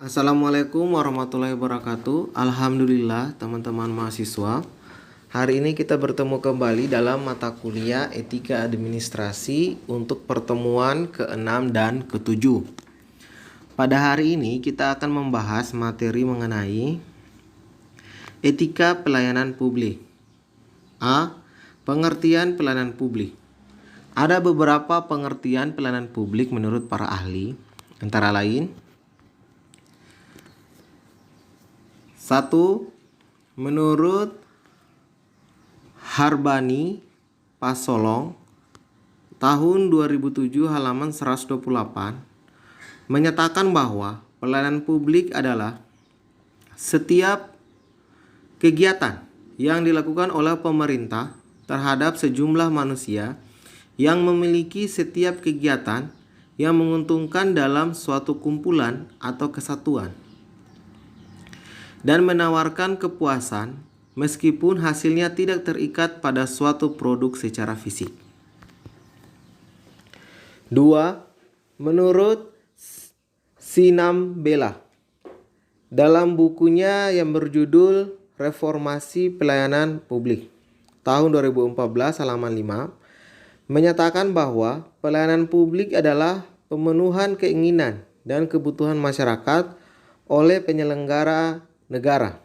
Assalamualaikum warahmatullahi wabarakatuh. Alhamdulillah teman-teman mahasiswa. Hari ini kita bertemu kembali dalam mata kuliah Etika Administrasi untuk pertemuan ke-6 dan ke-7. Pada hari ini kita akan membahas materi mengenai etika pelayanan publik. A. Pengertian pelayanan publik. Ada beberapa pengertian pelayanan publik menurut para ahli, antara lain: 1. Menurut Harbani Pasolong tahun 2007 halaman 128 menyatakan bahwa pelayanan publik adalah setiap kegiatan yang dilakukan oleh pemerintah terhadap sejumlah manusia yang memiliki setiap kegiatan yang menguntungkan dalam suatu kumpulan atau kesatuan dan menawarkan kepuasan meskipun hasilnya tidak terikat pada suatu produk secara fisik. 2. Menurut Sinambela dalam bukunya yang berjudul Reformasi Pelayanan Publik tahun 2014 halaman 5 menyatakan bahwa pelayanan publik adalah pemenuhan keinginan dan kebutuhan masyarakat oleh penyelenggara negara.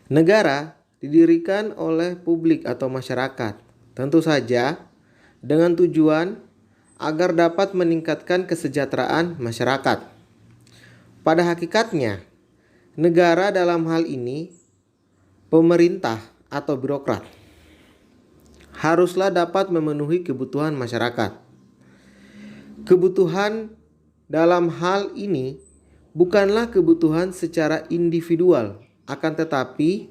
Negara didirikan oleh publik atau masyarakat, tentu saja dengan tujuan agar dapat meningkatkan kesejahteraan masyarakat. Pada hakikatnya, negara dalam hal ini pemerintah atau birokrat haruslah dapat memenuhi kebutuhan masyarakat. Kebutuhan dalam hal ini bukanlah kebutuhan secara individual, akan tetapi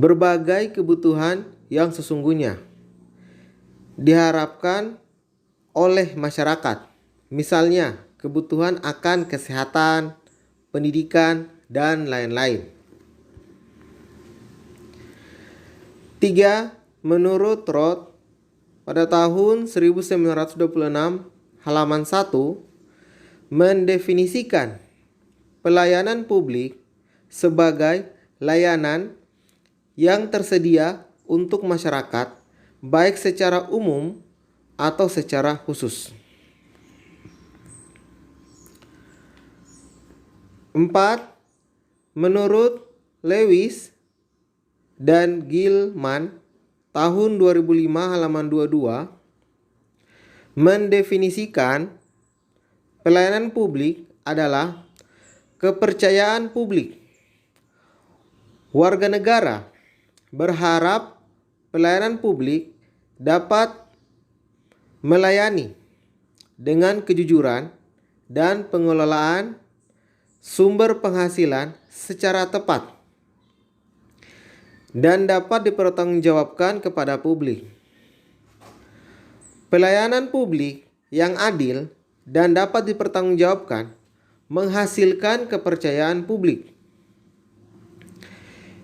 berbagai kebutuhan yang sesungguhnya diharapkan oleh masyarakat. Misalnya, kebutuhan akan kesehatan, pendidikan, dan lain-lain. 3. Menurut Roth pada tahun 1926 halaman 1 mendefinisikan pelayanan publik sebagai layanan yang tersedia untuk masyarakat baik secara umum atau secara khusus. 4. Menurut Lewis dan Gilman tahun 2005 halaman 22 mendefinisikan pelayanan publik adalah kepercayaan publik. Warga negara berharap pelayanan publik dapat melayani dengan kejujuran dan pengelolaan sumber penghasilan secara tepat dan dapat dipertanggungjawabkan kepada publik. Pelayanan publik yang adil dan dapat dipertanggungjawabkan menghasilkan kepercayaan publik.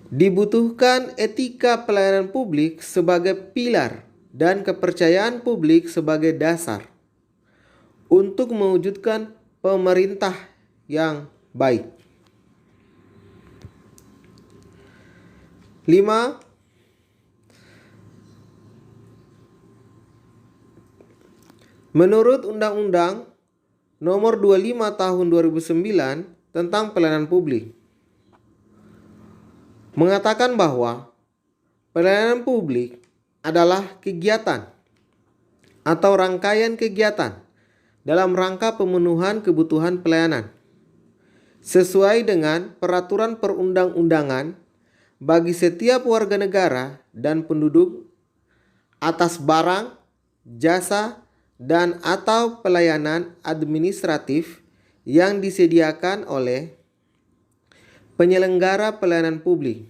Dibutuhkan etika pelayanan publik sebagai pilar dan kepercayaan publik sebagai dasar untuk mewujudkan pemerintah yang baik. 5. Menurut Undang-Undang Nomor 25 Tahun 2009 tentang Pelayanan Publik mengatakan bahwa pelayanan publik adalah kegiatan atau rangkaian kegiatan dalam rangka pemenuhan kebutuhan pelayanan sesuai dengan peraturan perundang-undangan bagi setiap warga negara dan penduduk atas barang, jasa, dan atau pelayanan administratif yang disediakan oleh penyelenggara pelayanan publik.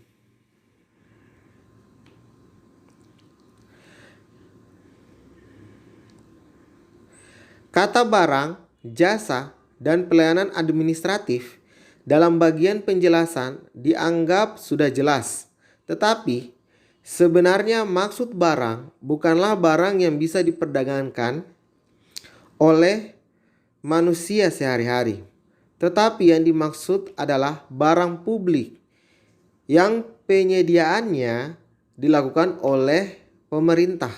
Kata barang, jasa, dan pelayanan administratif dalam bagian penjelasan dianggap sudah jelas, tetapi sebenarnya maksud barang bukanlah barang yang bisa diperdagangkan oleh manusia sehari-hari, tetapi yang dimaksud adalah barang publik yang penyediaannya dilakukan oleh pemerintah.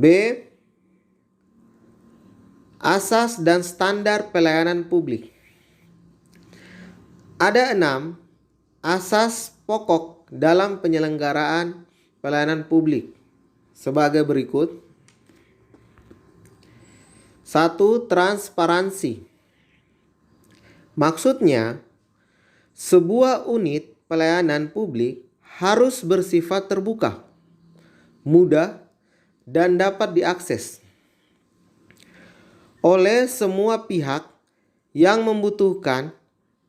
B. Asas dan standar pelayanan publik. Ada 6 asas pokok dalam penyelenggaraan pelayanan publik sebagai berikut. 1. Transparansi. Maksudnya, sebuah unit pelayanan publik harus bersifat terbuka, mudah, dan dapat diakses oleh semua pihak yang membutuhkan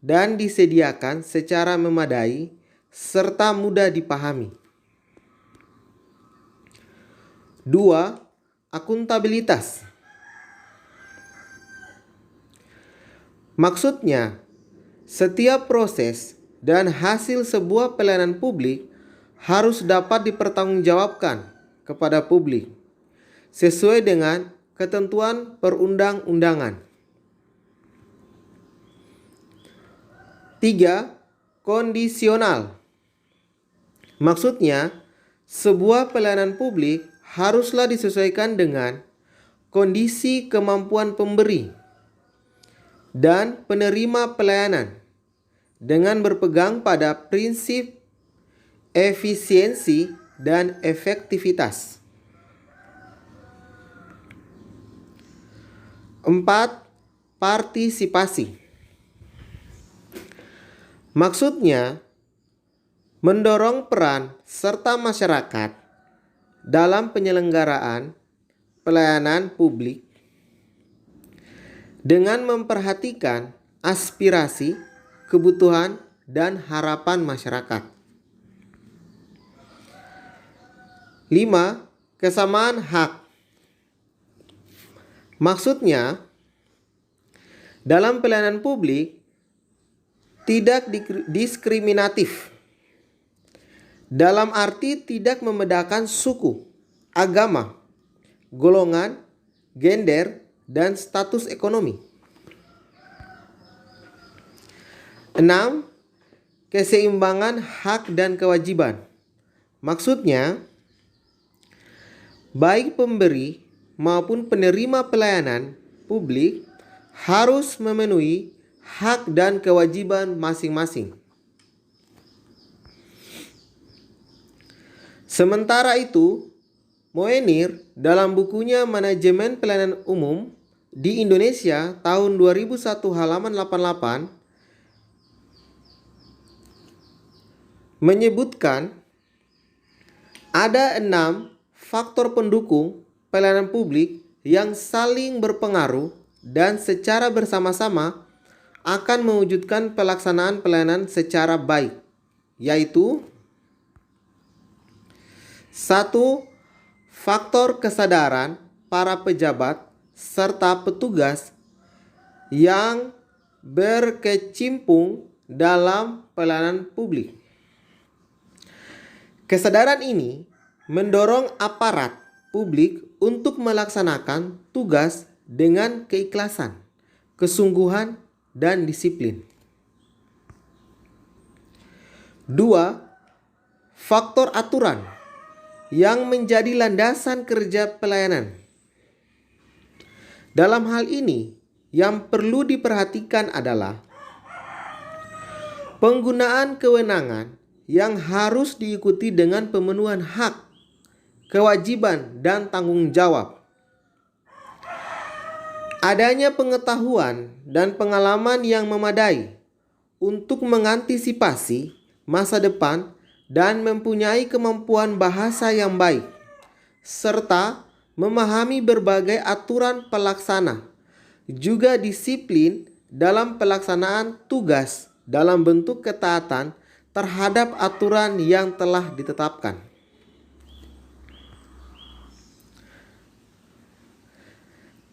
dan disediakan secara memadai serta mudah dipahami. 2. Akuntabilitas. Maksudnya, setiap proses dan hasil sebuah pelayanan publik harus dapat dipertanggungjawabkan kepada publik sesuai dengan ketentuan perundang-undangan. 3. Kondisional. Maksudnya, sebuah pelayanan publik haruslah disesuaikan dengan kondisi kemampuan pemberi dan penerima pelayanan dengan berpegang pada prinsip efisiensi dan efektivitas. 4. Partisipasi. Maksudnya, mendorong peran serta masyarakat dalam penyelenggaraan pelayanan publik dengan memperhatikan aspirasi, kebutuhan, dan harapan masyarakat. 5. Kesamaan hak. Maksudnya, dalam pelayanan publik tidak diskriminatif, dalam arti tidak membedakan suku, agama, golongan, gender, dan status ekonomi. 6. Keseimbangan hak dan kewajiban. Maksudnya, baik pemberi maupun penerima pelayanan publik harus memenuhi hak dan kewajiban masing-masing. Sementara itu, Moenir dalam bukunya Manajemen Pelayanan Umum di Indonesia tahun 2001 halaman 88 menyebutkan ada 6 faktor pendukung pelayanan publik yang saling berpengaruh dan secara bersama-sama akan mewujudkan pelaksanaan pelayanan secara baik, yaitu 1. Faktor kesadaran para pejabat serta petugas yang berkecimpung dalam pelayanan publik. Kesadaran ini mendorong aparat publik untuk melaksanakan tugas dengan keikhlasan, kesungguhan, dan disiplin. 2. Faktor aturan yang menjadi landasan kerja pelayanan. Dalam hal ini, yang perlu diperhatikan adalah penggunaan kewenangan yang harus diikuti dengan pemenuhan hak, kewajiban, dan tanggung jawab. Adanya pengetahuan dan pengalaman yang memadai untuk mengantisipasi masa depan dan mempunyai kemampuan bahasa yang baik, serta memahami berbagai aturan pelaksana, juga disiplin dalam pelaksanaan tugas dalam bentuk ketaatan terhadap aturan yang telah ditetapkan.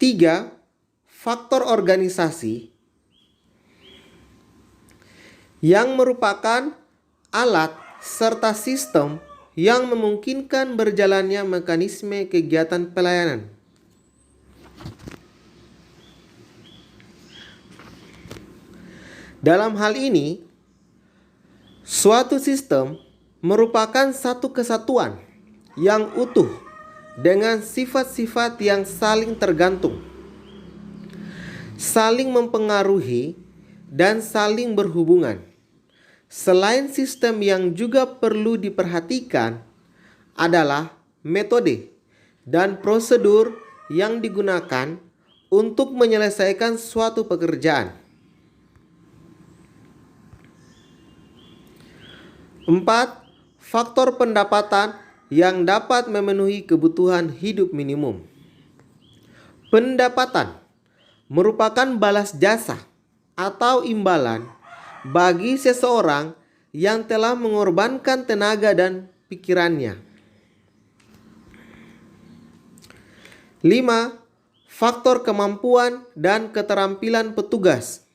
3. Faktor organisasi yang merupakan alat serta sistem yang memungkinkan berjalannya mekanisme kegiatan pelayanan. Dalam hal ini, suatu sistem merupakan satu kesatuan yang utuh dengan sifat-sifat yang saling tergantung, saling mempengaruhi, dan saling berhubungan. Selain sistem yang juga perlu diperhatikan adalah metode dan prosedur yang digunakan untuk menyelesaikan suatu pekerjaan. 4. Faktor pendapatan yang dapat memenuhi kebutuhan hidup minimum. Pendapatan merupakan balas jasa atau imbalan bagi seseorang yang telah mengorbankan tenaga dan pikirannya. 5. Faktor kemampuan dan keterampilan petugas,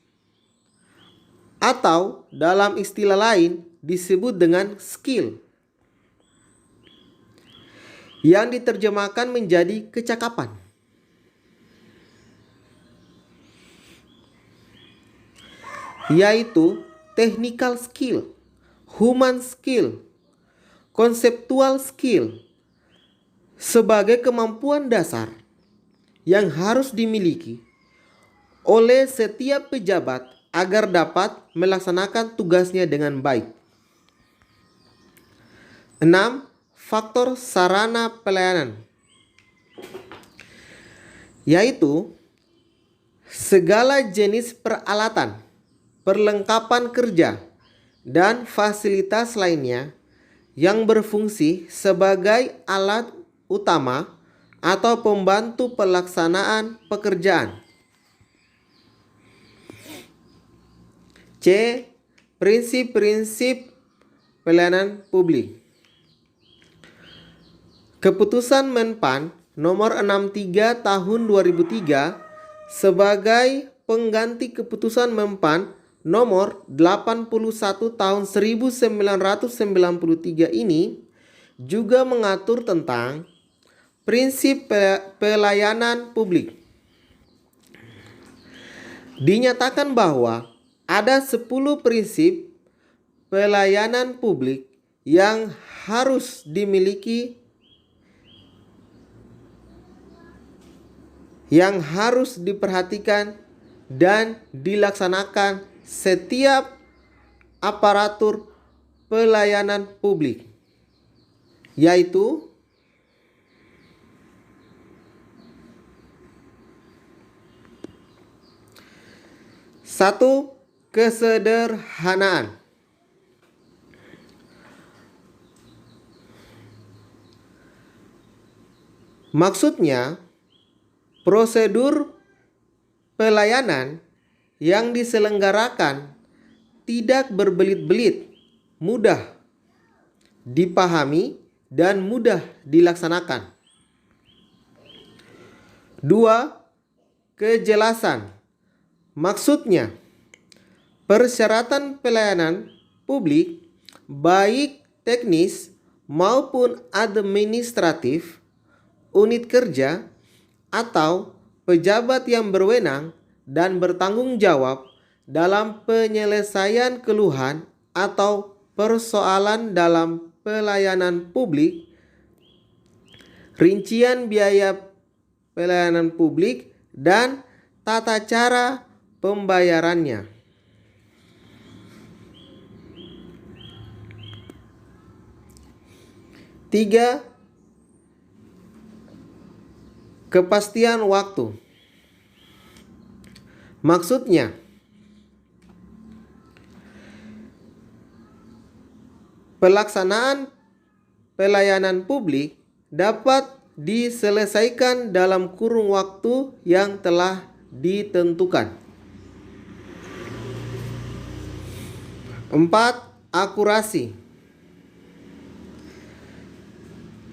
atau dalam istilah lain disebut dengan skill, yang diterjemahkan menjadi kecakapan. Yaitu technical skill, human skill, conceptual skill, sebagai kemampuan dasar yang harus dimiliki oleh setiap pejabat agar dapat melaksanakan tugasnya dengan baik. 6. Faktor sarana pelayanan, yaitu segala jenis peralatan, perlengkapan kerja, dan fasilitas lainnya yang berfungsi sebagai alat utama atau pembantu pelaksanaan pekerjaan. C. Prinsip-prinsip pelayanan publik. Keputusan Menpan nomor 63 tahun 2003 sebagai pengganti Keputusan Menpan nomor 81 tahun 1993 ini juga mengatur tentang prinsip pelayanan publik. Dinyatakan bahwa ada 10 prinsip pelayanan publik yang harus dimiliki, yang harus diperhatikan dan dilaksanakan setiap aparatur pelayanan publik, yaitu satu, kesederhanaan. Maksudnya, prosedur pelayanan yang diselenggarakan tidak berbelit-belit, mudah dipahami, dan mudah dilaksanakan. 2. Kejelasan. Maksudnya, persyaratan pelayanan publik, baik teknis maupun administratif, unit kerja, atau pejabat yang berwenang dan bertanggung jawab dalam penyelesaian keluhan atau persoalan dalam pelayanan publik, rincian biaya pelayanan publik, dan tata cara pembayarannya. 3. Kepastian waktu. Maksudnya, pelaksanaan pelayanan publik dapat diselesaikan dalam kurun waktu yang telah ditentukan. 4. Akurasi.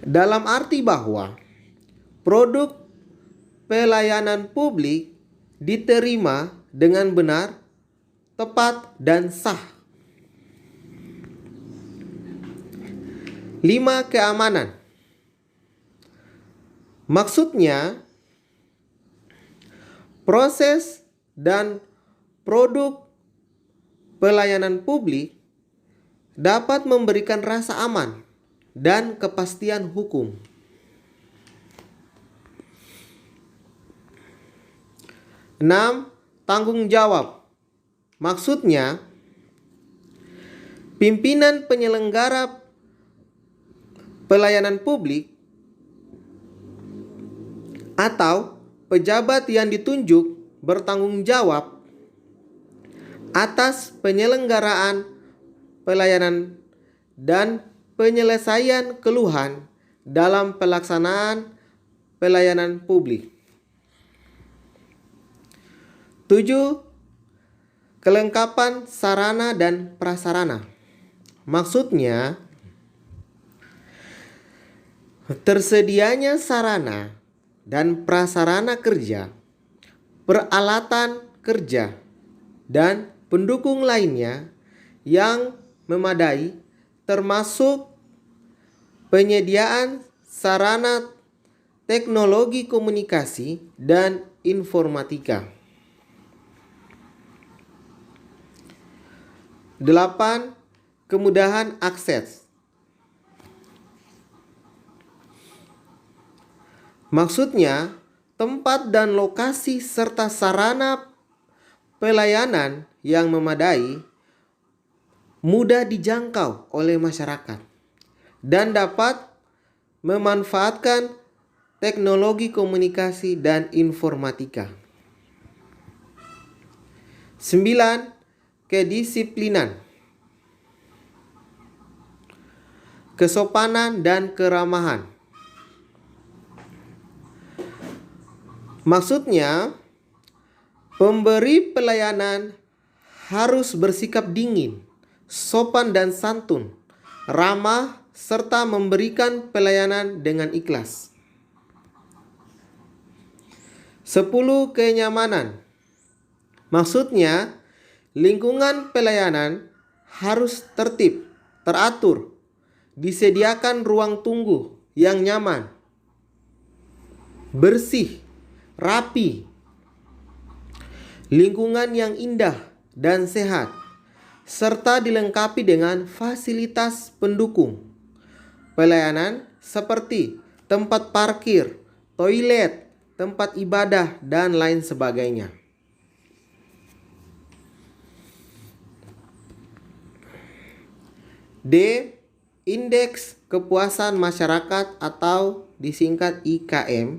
Dalam arti bahwa produk pelayanan publik diterima dengan benar, tepat, dan sah. 5. 5. Keamanan. Maksudnya, proses dan produk pelayanan publik dapat memberikan rasa aman dan kepastian hukum. 6. Tanggung jawab. Maksudnya, pimpinan penyelenggara pelayanan publik atau pejabat yang ditunjuk bertanggung jawab atas penyelenggaraan pelayanan dan penyelesaian keluhan dalam pelaksanaan pelayanan publik. 7. Kelengkapan sarana dan prasarana. Maksudnya, tersedianya sarana dan prasarana kerja, peralatan kerja, dan pendukung lainnya yang memadai, termasuk penyediaan sarana teknologi komunikasi dan informatika. 8. Kemudahan akses. Maksudnya, tempat dan lokasi serta sarana pelayanan yang memadai mudah dijangkau oleh masyarakat dan dapat memanfaatkan teknologi komunikasi dan informatika. 9. Kedisiplinan, kesopanan dan keramahan. Maksudnya, pemberi pelayanan harus bersikap dingin, sopan dan santun, ramah, serta memberikan pelayanan dengan ikhlas. 10. Kenyamanan. Maksudnya, lingkungan pelayanan harus tertib, teratur, disediakan ruang tunggu yang nyaman, bersih, rapi, lingkungan yang indah dan sehat, serta dilengkapi dengan fasilitas pendukung pelayanan seperti tempat parkir, toilet, tempat ibadah, dan lain sebagainya. D. Indeks kepuasan masyarakat atau disingkat IKM.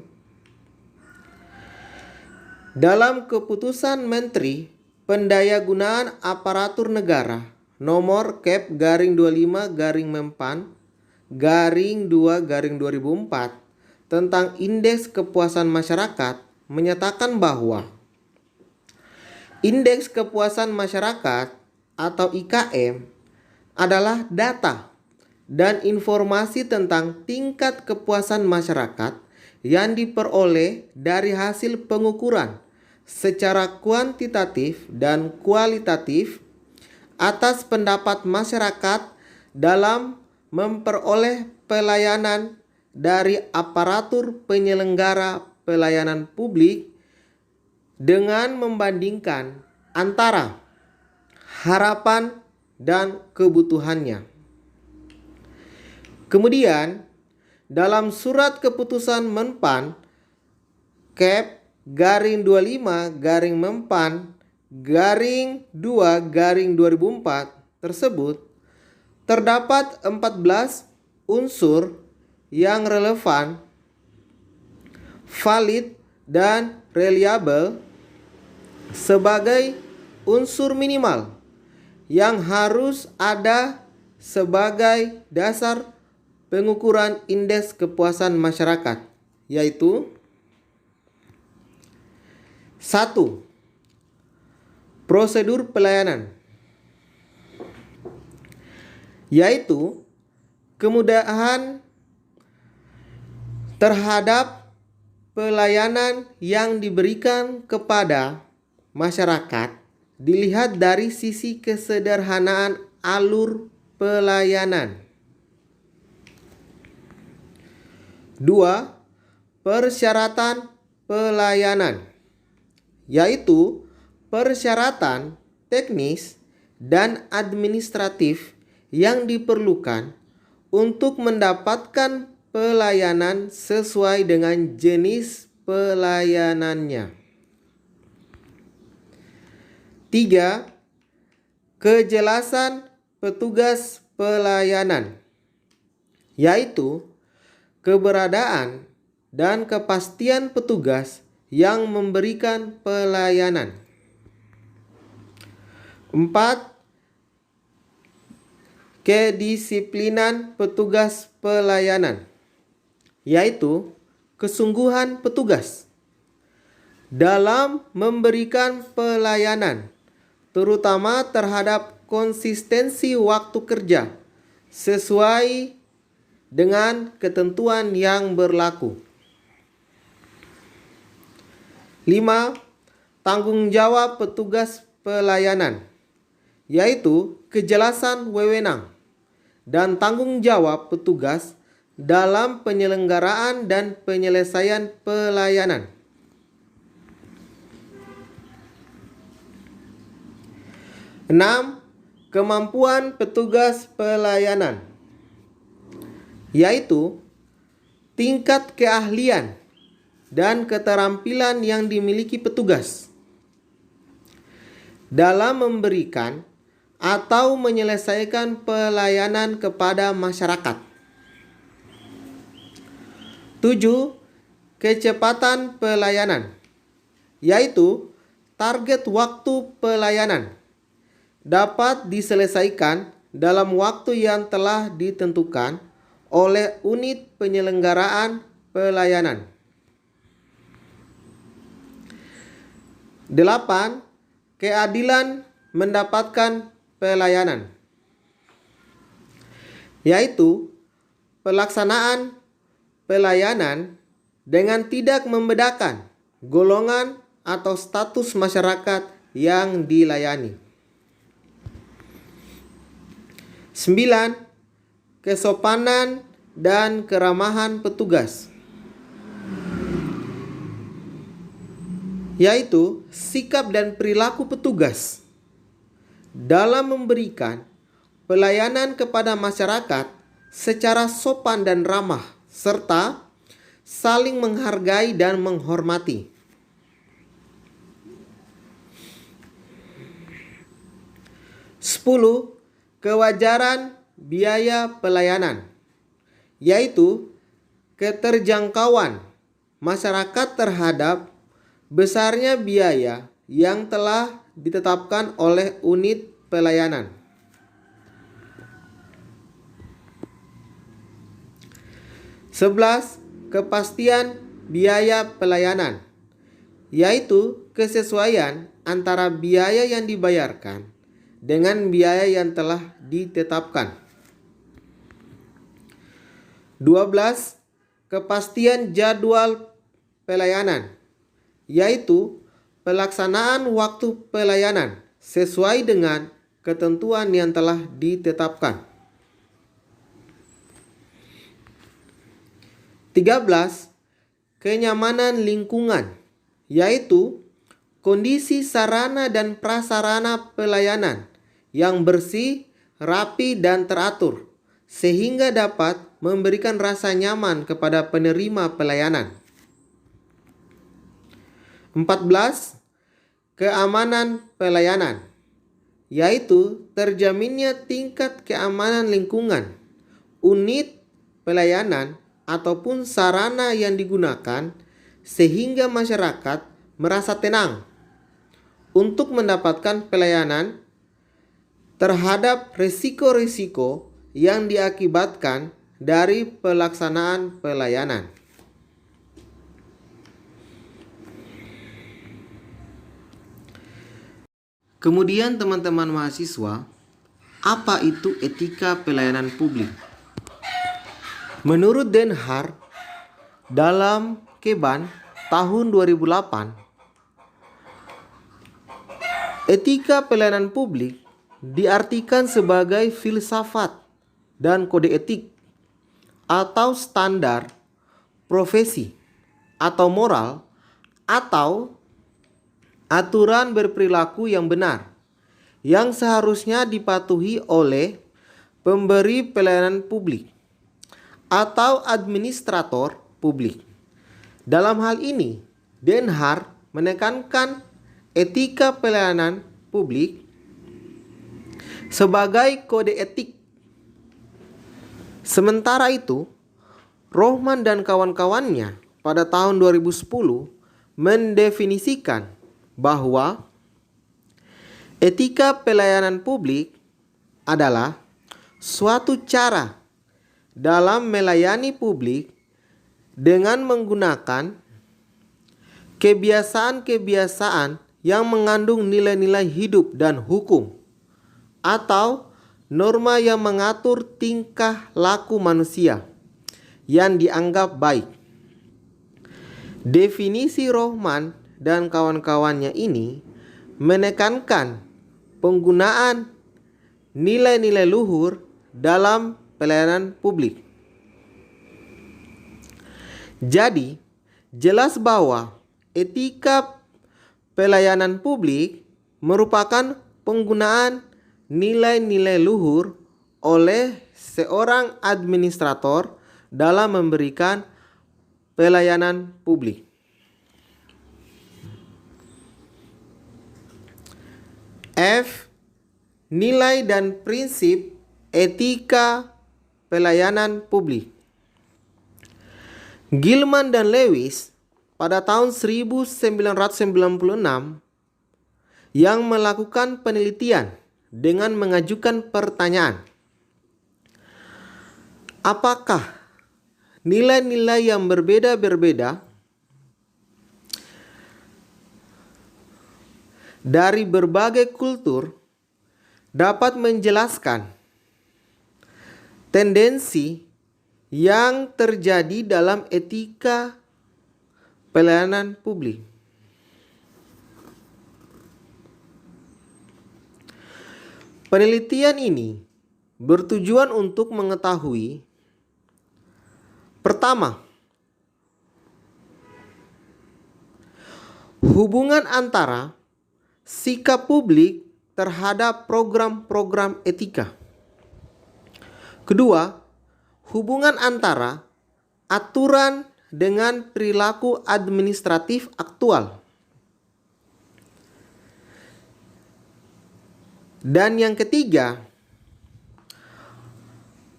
Dalam keputusan Menteri Pendayagunaan Aparatur Negara nomor Kep/Mempan/2/2004 tentang Indeks Kepuasan Masyarakat menyatakan bahwa Indeks Kepuasan Masyarakat atau IKM adalah data dan informasi tentang tingkat kepuasan masyarakat yang diperoleh dari hasil pengukuran secara kuantitatif dan kualitatif atas pendapat masyarakat dalam memperoleh pelayanan dari aparatur penyelenggara pelayanan publik dengan membandingkan antara harapan dan kebutuhannya. Kemudian, dalam surat keputusan Menpan Kep/Mempan/2/2004 tersebut terdapat 14 unsur yang relevan, valid, dan reliable sebagai unsur minimal yang harus ada sebagai dasar pengukuran indeks kepuasan masyarakat, yaitu 1. Prosedur pelayanan, yaitu kemudahan terhadap pelayanan yang diberikan kepada masyarakat dilihat dari sisi kesederhanaan alur pelayanan. 2. Persyaratan pelayanan, yaitu persyaratan teknis dan administratif yang diperlukan untuk mendapatkan pelayanan sesuai dengan jenis pelayanannya. 3. Kejelasan petugas pelayanan, yaitu keberadaan dan kepastian petugas yang memberikan pelayanan. 4. Kedisiplinan petugas pelayanan, yaitu kesungguhan petugas dalam memberikan pelayanan, terutama terhadap konsistensi waktu kerja sesuai dengan ketentuan yang berlaku. 5. Tanggung jawab petugas pelayanan, yaitu kejelasan wewenang dan tanggung jawab petugas dalam penyelenggaraan dan penyelesaian pelayanan. 6. Kemampuan petugas pelayanan, yaitu tingkat keahlian dan keterampilan yang dimiliki petugas dalam memberikan atau menyelesaikan pelayanan kepada masyarakat. 7. Kecepatan pelayanan, yaitu target waktu pelayanan dapat diselesaikan dalam waktu yang telah ditentukan oleh unit penyelenggaraan pelayanan. 8. Keadilan mendapatkan pelayanan, yaitu pelaksanaan pelayanan dengan tidak membedakan golongan atau status masyarakat yang dilayani. 9. Kesopanan dan keramahan petugas, yaitu sikap dan perilaku petugas dalam memberikan pelayanan kepada masyarakat secara sopan dan ramah, serta saling menghargai dan menghormati. 10. Kewajaran biaya pelayanan, yaitu keterjangkauan masyarakat terhadap besarnya biaya yang telah ditetapkan oleh unit pelayanan. 11. Kepastian biaya pelayanan, yaitu kesesuaian antara biaya yang dibayarkan dengan biaya yang telah ditetapkan. 12. Kepastian jadwal pelayanan, yaitu pelaksanaan waktu pelayanan sesuai dengan ketentuan yang telah ditetapkan. 13. Kenyamanan lingkungan, yaitu kondisi sarana dan prasarana pelayanan yang bersih, rapi, dan teratur, sehingga dapat memberikan rasa nyaman kepada penerima pelayanan. 14. Keamanan pelayanan, yaitu terjaminnya tingkat keamanan lingkungan, unit pelayanan, ataupun sarana yang digunakan sehingga masyarakat merasa tenang untuk mendapatkan pelayanan terhadap risiko-risiko yang diakibatkan dari pelaksanaan pelayanan. Kemudian teman-teman mahasiswa, apa itu etika pelayanan publik? Menurut Den Haag dalam Keban tahun 2008, etika pelayanan publik diartikan sebagai filsafat dan kode etik atau standar profesi atau moral atau aturan berperilaku yang benar yang seharusnya dipatuhi oleh pemberi pelayanan publik atau administrator publik. Dalam hal ini, Den Haag menekankan etika pelayanan publik sebagai kode etik. Sementara itu, Rohman dan kawan-kawannya pada tahun 2010 mendefinisikan bahwa etika pelayanan publik adalah suatu cara dalam melayani publik dengan menggunakan kebiasaan-kebiasaan yang mengandung nilai-nilai hidup dan hukum atau norma yang mengatur tingkah laku manusia yang dianggap baik. Definisi Rohman dan kawan-kawannya ini menekankan penggunaan nilai-nilai luhur dalam pelayanan publik. Jadi, jelas bahwa etika pelayanan publik merupakan penggunaan nilai-nilai luhur oleh seorang administrator dalam memberikan pelayanan publik. F. Nilai dan prinsip etika pelayanan publik. Gilman dan Lewis pada tahun 1996 yang melakukan penelitian dengan mengajukan pertanyaan, apakah nilai-nilai yang berbeda-berbeda dari berbagai kultur dapat menjelaskan tendensi yang terjadi dalam etika pelayanan publik. Penelitian ini bertujuan untuk mengetahui, pertama, hubungan antara sikap publik terhadap program-program etika. Kedua, hubungan antara aturan dengan perilaku administratif aktual. Dan yang ketiga,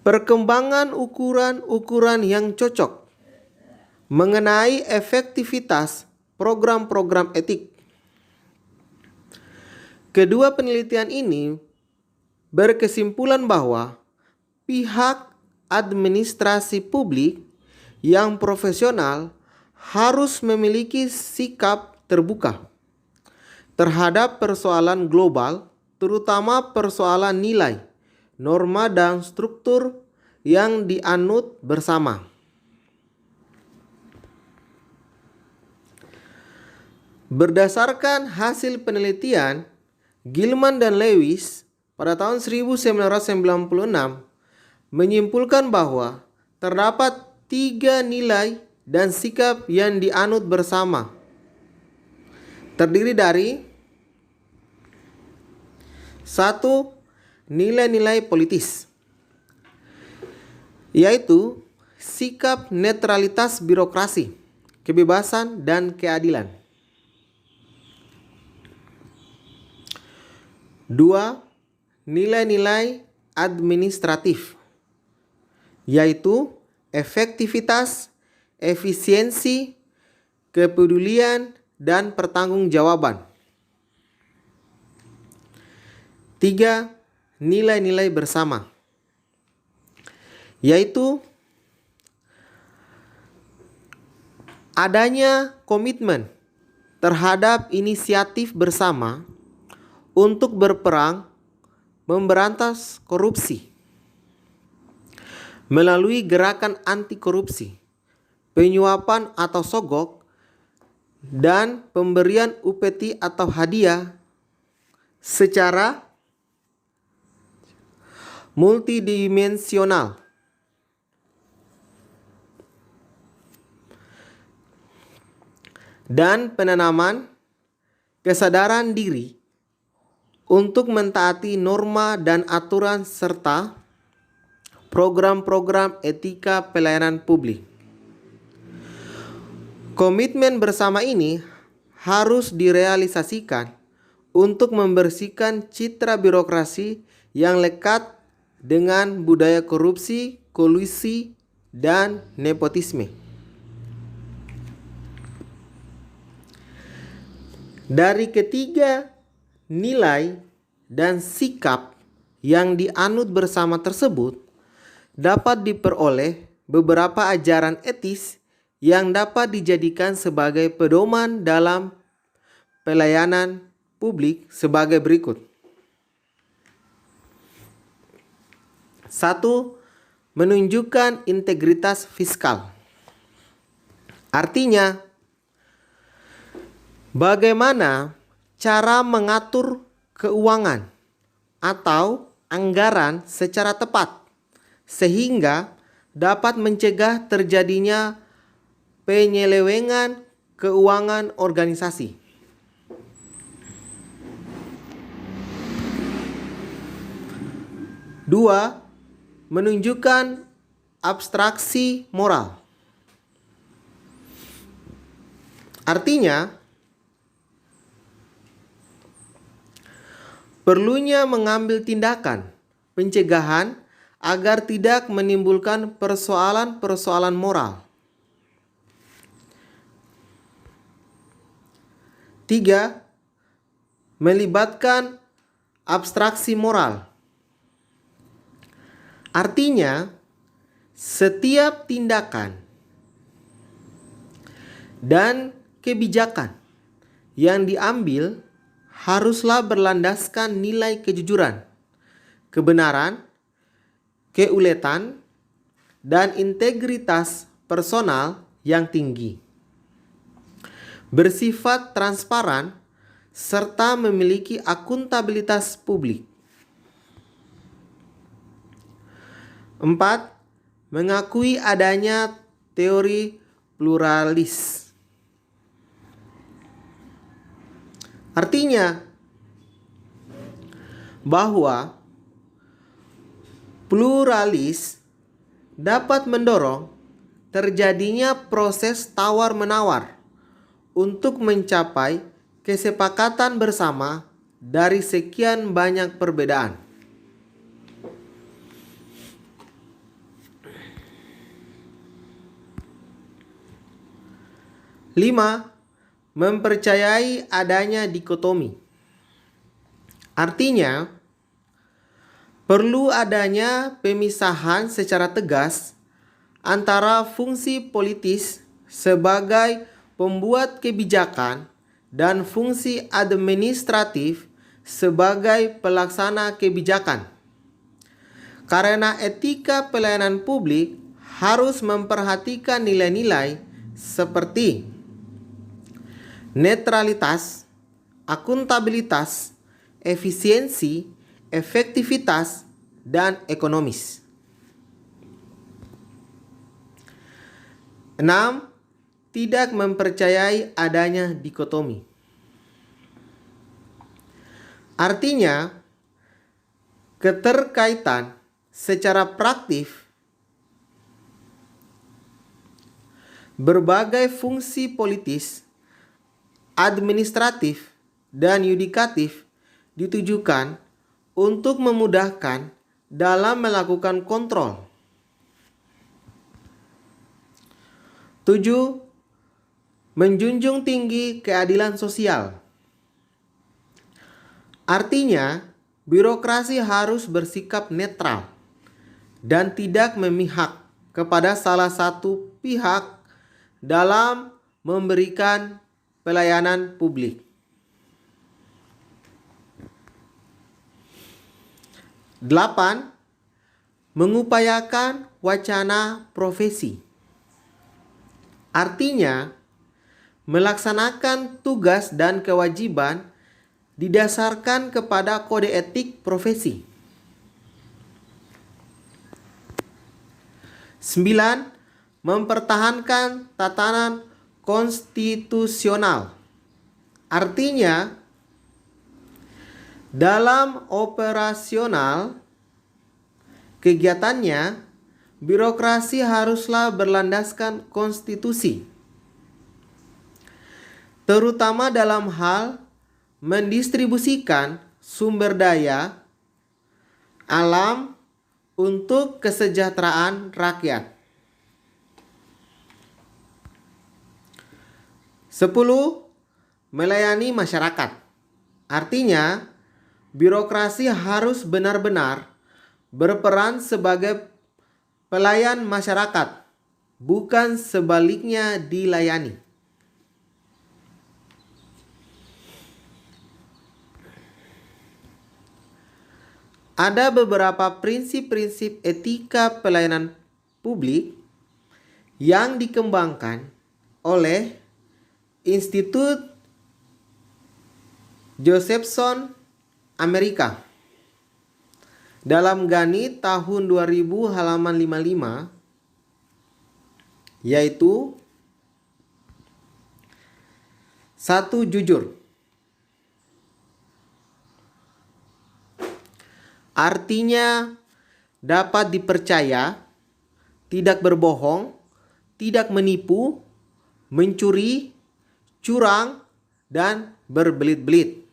perkembangan ukuran-ukuran yang cocok mengenai efektivitas program-program etik. Kedua penelitian ini berkesimpulan bahwa pihak administrasi publik yang profesional harus memiliki sikap terbuka terhadap persoalan global, terutama persoalan nilai, norma, dan struktur yang dianut bersama. Berdasarkan hasil penelitian Gilman dan Lewis pada tahun 1996 menyimpulkan bahwa terdapat 3 nilai dan sikap yang dianut bersama. Terdiri dari 1. Nilai-nilai politis, yaitu sikap netralitas birokrasi, kebebasan, dan keadilan. 2. Nilai-nilai administratif, yaitu efektivitas, efisiensi, kepedulian, dan pertanggungjawaban. 3. Nilai-nilai bersama, yaitu adanya komitmen terhadap inisiatif bersama untuk berperang memberantas korupsi melalui gerakan anti korupsi, penyuapan atau sogok, dan pemberian upeti atau hadiah secara multidimensional. dan penanaman kesadaran diri untuk mentaati norma dan aturan serta program-program etika pelayanan publik. Komitmen bersama ini harus direalisasikan untuk membersihkan citra birokrasi yang lekat dengan budaya korupsi, kolusi, dan nepotisme. Dari ketiga nilai dan sikap yang dianut bersama tersebut dapat diperoleh beberapa ajaran etis yang dapat dijadikan sebagai pedoman dalam pelayanan publik sebagai berikut. 1. Menunjukkan integritas fiskal. Artinya, bagaimana cara mengatur keuangan atau anggaran secara tepat sehingga dapat mencegah terjadinya penyelewengan keuangan organisasi. 2. Menunjukkan abstraksi moral. Artinya, perlunya mengambil tindakan pencegahan agar tidak menimbulkan persoalan-persoalan moral. 3. Melibatkan abstraksi moral. Artinya, setiap tindakan dan kebijakan yang diambil haruslah berlandaskan nilai kejujuran, kebenaran, keuletan, dan integritas personal yang tinggi, bersifat transparan, serta memiliki akuntabilitas publik. 4. Mengakui adanya teori pluralis. Artinya bahwa pluralis dapat mendorong terjadinya proses tawar-menawar untuk mencapai kesepakatan bersama dari sekian banyak perbedaan. 5. Mempercayai adanya dikotomi. Artinya, perlu adanya pemisahan secara tegas antara fungsi politis sebagai pembuat kebijakan dan fungsi administratif sebagai pelaksana kebijakan. Karena etika pelayanan publik harus memperhatikan nilai-nilai seperti netralitas, akuntabilitas, efisiensi, efektivitas, dan ekonomis. 6. Tidak mempercayai adanya dikotomi. Artinya, keterkaitan secara praktis berbagai fungsi politis, administratif, dan yudikatif ditujukan untuk memudahkan dalam melakukan kontrol. 7. Menjunjung tinggi keadilan sosial. Artinya, birokrasi harus bersikap netral dan tidak memihak kepada salah satu pihak dalam memberikan pelayanan publik. 8. Mengupayakan wacana profesi. Artinya, melaksanakan tugas dan kewajiban didasarkan kepada kode etik profesi. 9. Mempertahankan tatanan konstitusional. Artinya, dalam operasional kegiatannya, birokrasi haruslah berlandaskan konstitusi, terutama dalam hal mendistribusikan sumber daya alam untuk kesejahteraan rakyat. 10. Melayani masyarakat. Artinya, birokrasi harus benar-benar berperan sebagai pelayan masyarakat, bukan sebaliknya dilayani. Ada beberapa prinsip-prinsip etika pelayanan publik yang dikembangkan oleh Institut Josephson Amerika dalam Gani tahun 2000 halaman 55, yaitu 1. Jujur. Artinya dapat dipercaya, tidak berbohong, tidak menipu, mencuri, curang, dan berbelit-belit.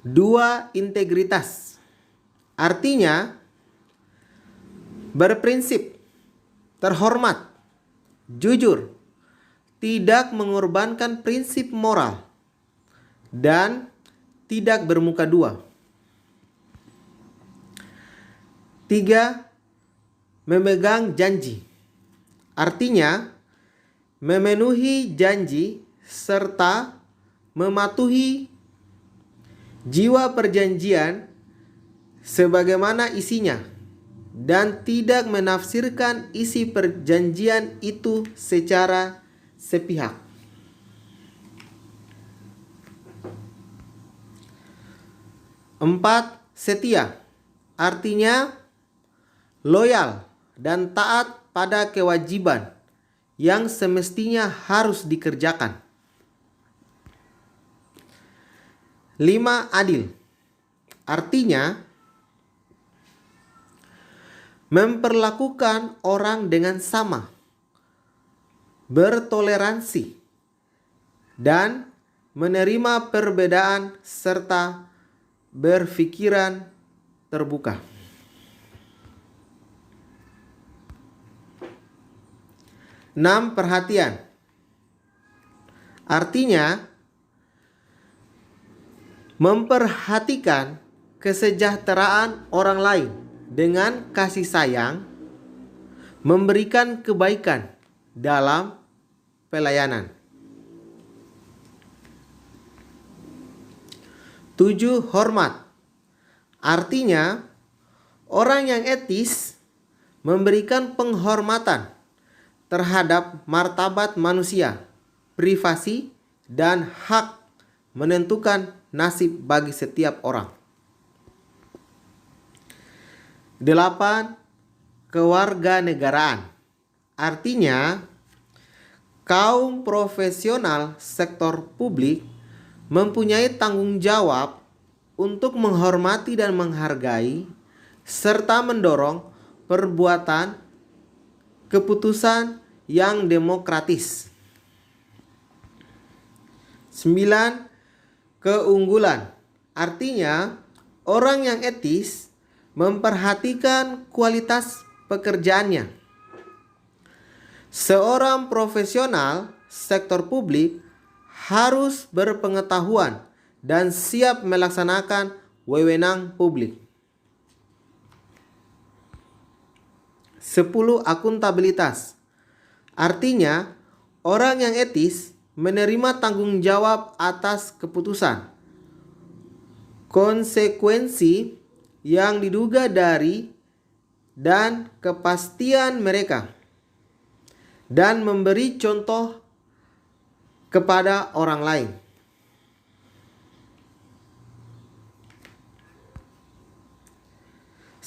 2. Integritas. Artinya berprinsip, terhormat, jujur, tidak mengorbankan prinsip moral, dan tidak bermuka dua. 3. Memegang janji. Artinya memenuhi janji serta mematuhi jiwa perjanjian sebagaimana isinya dan tidak menafsirkan isi perjanjian itu secara sepihak. 4. Setia. Artinya loyal dan taat pada kewajiban yang semestinya harus dikerjakan. 5. Adil. Artinya memperlakukan orang dengan sama, bertoleransi, dan menerima perbedaan serta berpikiran terbuka. 6. Perhatian. Artinya memperhatikan kesejahteraan orang lain dengan kasih sayang, memberikan kebaikan dalam pelayanan. 7. Hormat. Artinya orang yang etis memberikan penghormatan terhadap martabat manusia, privasi, dan hak menentukan nasib bagi setiap orang. 8. Kewarganegaraan. Artinya kaum profesional sektor publik mempunyai tanggung jawab untuk menghormati dan menghargai serta mendorong perbuatan keputusan yang demokratis. 9. Keunggulan. Artinya orang yang etis memperhatikan kualitas pekerjaannya. Seorang profesional sektor publik harus berpengetahuan dan siap melaksanakan wewenang publik. 10. Akuntabilitas. Artinya orang yang etis menerima tanggung jawab atas keputusan, konsekuensi yang diduga dari dan kepastian mereka, dan memberi contoh kepada orang lain.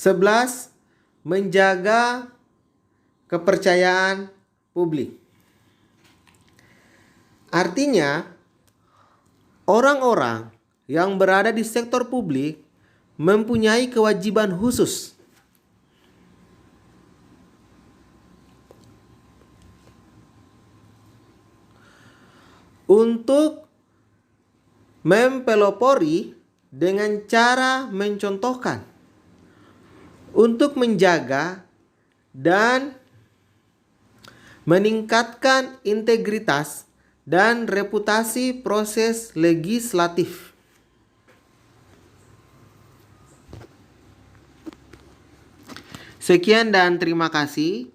11. Menjaga kepercayaan publik. Artinya, orang-orang yang berada di sektor publik mempunyai kewajiban khusus untuk mempelopori dengan cara mencontohkan untuk menjaga dan meningkatkan integritas dan reputasi proses legislatif. Sekian dan terima kasih.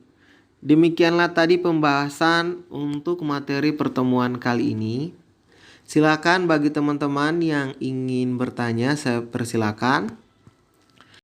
Demikianlah tadi pembahasan untuk materi pertemuan kali ini. Silakan bagi teman-teman yang ingin bertanya, saya persilakan.